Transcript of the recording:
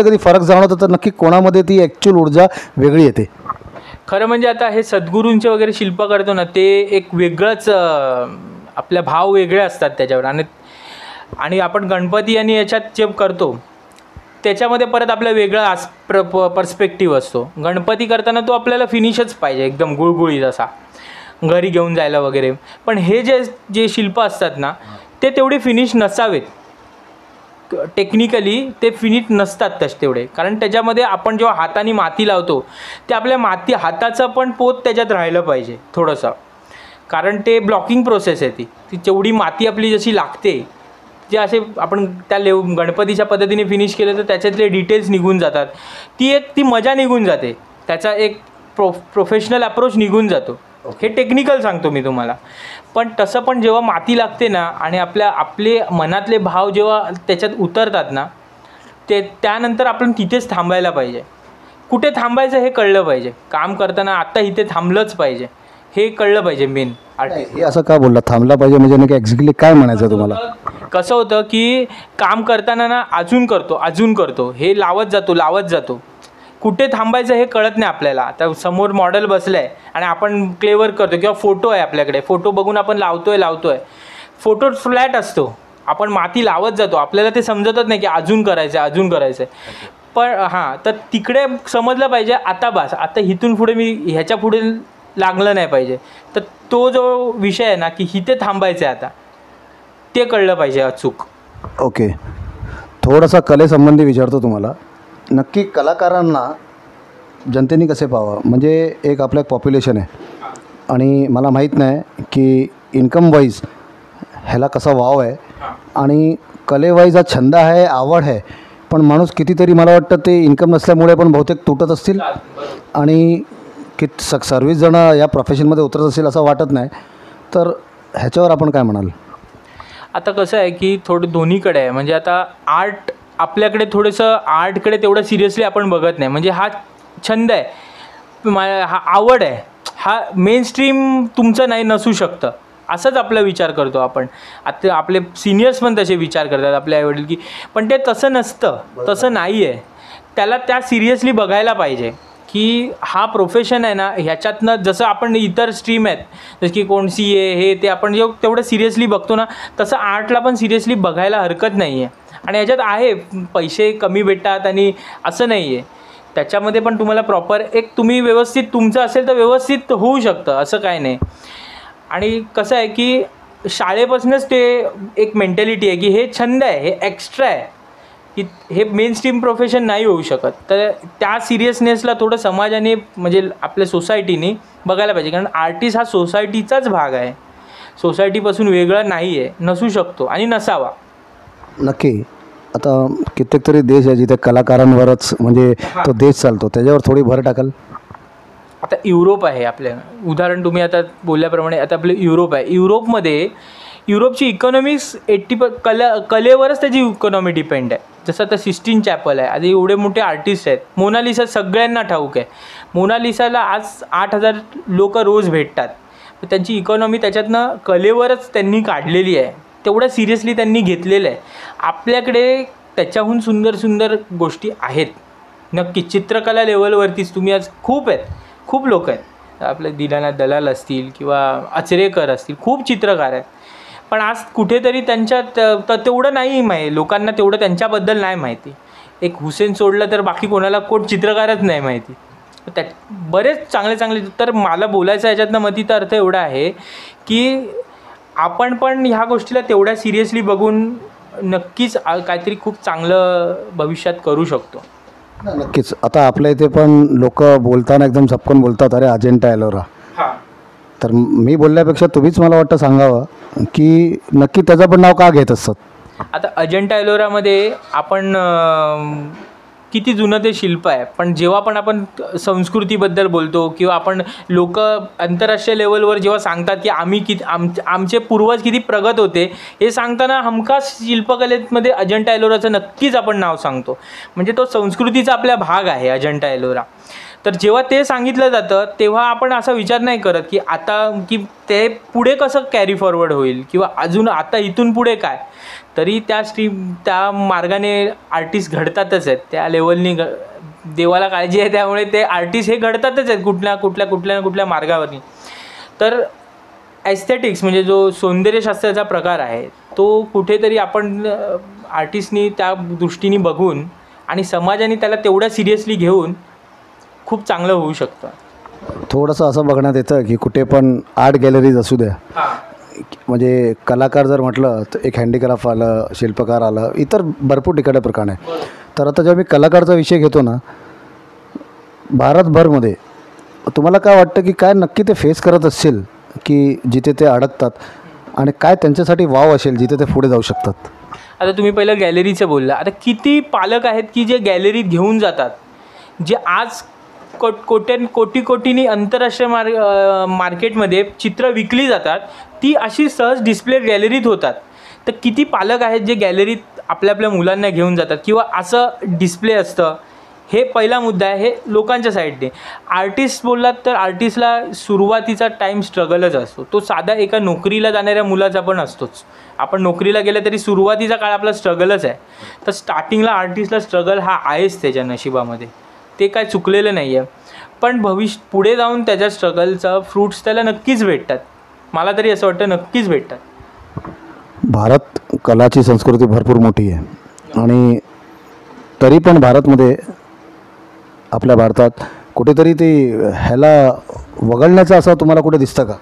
कधी फरक जाणवतो तर नक्की कोणामध्ये ती ॲक्च्युअल ऊर्जा वेगळी येते? खरं म्हणजे आता हे सद्गुरूंचे वगैरे शिल्प करतो ना, ते एक वेगळंच आपल्या भाव वेगळे असतात त्याच्यावर. आणि आपण गणपती आणि याच्यात जे करतो त्याच्यामध्ये परत आपला वेगळा पर्स्पेक्टिव्ह असतो. गणपती करताना तो आपल्याला फिनिशच पाहिजे एकदम गुळगुळीत असा, घरी घेऊन जायला वगैरे. पण हे जे जे शिल्प असतात ना, ते तेवढे फिनिश नसावेत. टेक्निकली ते फिनिश नसतात तसे तेवढे, कारण त्याच्यामध्ये आपण जेव्हा हाताने माती लावतो ते आपल्या हाताचं पण पोत त्याच्यात राहिलं पाहिजे थोडंसं, कारण ते ब्लॉकिंग प्रोसेस आहे. ती जेवढी माती आपली जशी लागते, जे असे आपण त्या गणपतीच्या पद्धतीने फिनिश केलं तर त्याच्यातले डिटेल्स निघून जातात. ती मजा निघून जाते, त्याचा एक प्रोफेशनल अप्रोच निघून जातो. हे टेक्निकल सांगतो मी तुम्हाला. पण तसं पण जेव्हा माती लागते ना आणि आपले मनातले भाव जेव्हा त्याच्यात उतरतात ना, त्यानंतर आपण तिथेच थांबायला पाहिजे. कुठे थांबायचं हे कळलं पाहिजे. काम करताना आत्ता इथे थांबलंच पाहिजे हे कळलं पाहिजे मेन आर्टिस्ट. हे असं का बोलला थांबला पाहिजे, म्हणजे नाही एक्झॅक्टली काय म्हणायचं तुम्हाला? कसं होतं की काम करताना ना अजून करतो हे लावत जातो. कुठे थांबायचं हे कळत नाही आपल्याला. आता समोर मॉडेल बसलं आहे आणि आपण क्लेवर करतो, किंवा फोटो आहे आपल्याकडे, फोटो बघून आपण लावतोय. फोटो फ्लॅट असतो, आपण माती लावत जातो, आपल्याला ते समजतच नाही की अजून करायचं आहे. पण हां, तर तिकडे समजलं पाहिजे आता बस, आता इथून पुढे मी ह्याच्या पुढे लागलं नाही पाहिजे. तर तो जो विषय आहे ना की इथे थांबायचं आहे आता, ते कळलं पाहिजे अचूक. ओके, थोडासा कलेसंबंधी विचारतो तुम्हाला. नक्की कलाकारांना जनतेने कसे पाहावं? म्हणजे एक आपलं एक पॉप्युलेशन आहे आणि मला माहीत नाही की इन्कम वाईज ह्याला कसा वाव आहे, आणि कलेवाईज हा छंद आहे, आवड आहे, पण माणूस कितीतरी मला वाटतं ते इन्कम नसल्यामुळे पण बहुतेक तुटत असतील आणि सर्विस जणं या प्रोफेशनमध्ये उतरत असेल असं वाटत नाही. तर ह्याच्यावर आपण काय म्हणाल? आता कसं आहे की थोडं दोन्हीकडे आहे. म्हणजे आता आर्ट आपल्याकडे थोडंसं आर्टकडे तेवढं सिरियसली आपण बघत नाही. म्हणजे हा छंद आहे, हा आवड आहे, हा मेन स्ट्रीम तुमचं नाही नसू शकतं असंच आपला विचार करतो आपण. आता आपले सिनियर्स पण तसे विचार करतात, आपले आईवडील, की पण ते तसं नसतं, तसं नाही आहे. त्या सिरियसली बघायला पाहिजे की हा प्रोफेशन आहे ना, ह्याच्यातनं जसं आपण इतर स्ट्रीम आहेत जसं की कोण CA हे ते आपण जेव्हा तेवढं सिरियसली बघतो ना, तसं आर्टला पण सिरियसली बघायला हरकत नाही आहे. आणि ह्याच्यात आहे पैसे कमी भेटतात आणि असं नाही आहे, त्याच्यामध्ये पण तुम्हाला प्रॉपर एक तुम्ही व्यवस्थित तुमचं असेल तर व्यवस्थित होऊ शकतं, असं काय नाही. आणि कसं आहे की शाळेपासूनच ते एक मेंटॅलिटी आहे की हे छंद आहे, हे एक्स्ट्रा आहे, की हे मेन स्ट्रीम प्रोफेशन नाही होऊ शकत. तर त्या सिरियसनेसला थोडं समाजाने म्हणजे आपल्या सोसायटीने बघायला पाहिजे, कारण आर्टिस्ट हा सोसायटीचाच भाग आहे, सोसायटीपासून वेगळा नाही आहे, नसू शकतो आणि नसावा. नक्की. आता कित्येक तरी देश आहे जिथे कलाकारांवरच म्हणजे तो देश चालतो, त्याच्यावर थोडी भर टाकाल? आता युरोप आहे आपल्या, उदाहरण तुम्ही आता बोलल्याप्रमाणे आता आपलं युरोप आहे. युरोपची इकॉनॉमिक्स 80% कलेवरच त्याची इकॉनॉमी डिपेंड आहे. जसं आता सिस्टीन चॅपल आहे, आधी एवढे मोठे आर्टिस्ट आहेत. मोनालिसा सगळ्यांना ठाऊक आहे. मोनालिसाला आज 8,000 लोक रोज भेटतात. त्यांची इकॉनॉमी त्याच्यातनं कलेवरच त्यांनी काढलेली आहे, तेवढं सिरियसली त्यांनी घेतलेलं आहे. आपल्याकडे त्याच्याहून सुंदर सुंदर गोष्टी आहेत नक्की. चित्रकला लेवलवरतीच तुम्ही आज खूप लोक आहेत. आपले दीनानाथ दलाल असतील किंवा आचरेकर असतील, खूप चित्रकार आहेत. पण आज कुठेतरी त्यांच्यात तेवढं नाही माहिती, लोकांना तेवढं त्यांच्याबद्दल नाही माहिती. एक हुसेन सोडलं तर बाकी कोणाला चित्रकारच नाही माहिती. बरेच चांगले. तर मला बोलायचं याच्यातनं मतीचा अर्थ एवढा आहे की आपण पण ह्या गोष्टीला तेवढ्या सिरियसली बघून नक्कीच काहीतरी खूप चांगलं भविष्यात करू शकतो. नक्कीच. आता आपल्या इथे पण लोक बोलताना एकदम झपकून बोलतात, अरे अजंटा एलोरा. तर मी बोलल्यापेक्षा तुम्हीच मला वाटतं सांगावं की नक्की त्याचं पण नाव का घेत असतात? आता अजंटा एलोरामध्ये आपण किती जुनं ते शिल्प आहे, पण जेव्हा पण आपण संस्कृतीबद्दल बोलतो किंवा आपण लोक आंतरराष्ट्रीय लेवलवर जेव्हा सांगतात की आमचे पूर्वज किती प्रगत होते, हे सांगताना हमखास शिल्पकलेमध्ये अजंटा एलोराचं नक्कीच आपण नाव सांगतो. म्हणजे तो संस्कृतीचा आपला भाग आहे अजंटा एलोरा. तर जेव्हा ते सांगितलं जातं तेव्हा आपण असा विचार नाही करत की आता की ते पुढे कसं कॅरी फॉरवर्ड होईल किंवा अजून आता इथून पुढे काय. तरी त्या मार्गाने आर्टिस्ट घडतातच आहेत, त्या लेवलनी देवाला काळजी आहे त्यामुळे ते आर्टिस्ट हे घडतातच आहेत कुठल्या मार्गावरनी. तर ॲस्थेटिक्स म्हणजे जो सौंदर्यशास्त्राचा प्रकार आहे तो कुठेतरी आपण आर्टिस्टनी त्या दृष्टीने बघून आणि समाजाने त्याला तेवढ्या सिरियसली घेऊन खूप चांगलं होऊ शकतं. थोडंसं असं बघण्यात येतं की कुठे पण आर्ट गॅलरीज असू द्या, म्हणजे कलाकार जर म्हटलं तर एक हँडीक्राफ्ट आलं, शिल्पकार आलं, इतर भरपूर ठिकाणी प्रकार आहे. तर आता जेव्हा मी कलाकारचा विषय घेतो ना, भारतभरमध्ये तुम्हाला काय वाटतं की काय नक्की ते फेस करत असतील की जिथे ते अडकतात आणि काय त्यांच्यासाठी वाव असेल जिथे ते पुढे जाऊ शकतात? आता तुम्ही पहिलं गॅलरीचं बोलला. आता किती पालक आहेत की जे गॅलरीत घेऊन जातात, जे आज कोटीनी आंतरराष्ट्रीय मार्केटमध्ये चित्र विकली जातात, ती अशी सहज डिस्प्ले गॅलरीत होतात. तर किती पालक आहेत जे गॅलरीत आपल्या मुलांना घेऊन जातात किंवा असं डिस्प्ले असतं. हे पहिला मुद्दा आहे, हे लोकांच्या साईडने. आर्टिस्ट बोललात तर आर्टिस्टला सुरुवातीचा टाईम स्ट्रगलच असतो. तो साधा एका नोकरीला जाणाऱ्या मुलाचा पण असतोच. आपण नोकरीला गेलं तरी सुरुवातीचा काळ आपला स्ट्रगलच आहे. तर स्टार्टिंगला आर्टिस्टला स्ट्रगल हा आहेच त्याच्या नशिबामध्ये, ते काय चुकलेलं नाही आहे. पण पुढे जाऊन त्याच्या स्ट्रगलचं फ्रूट्स त्याला नक्कीच भेटतात. मला तरी असं वाटतं नक्कीच भेटतात. भारत कलाची संस्कृती भरपूर मोठी आहे आणि तरी पण भारतमध्ये आपल्या भारतात कुठेतरी ते ह्याला वगळण्याचं असं तुम्हाला कुठे दिसतं का?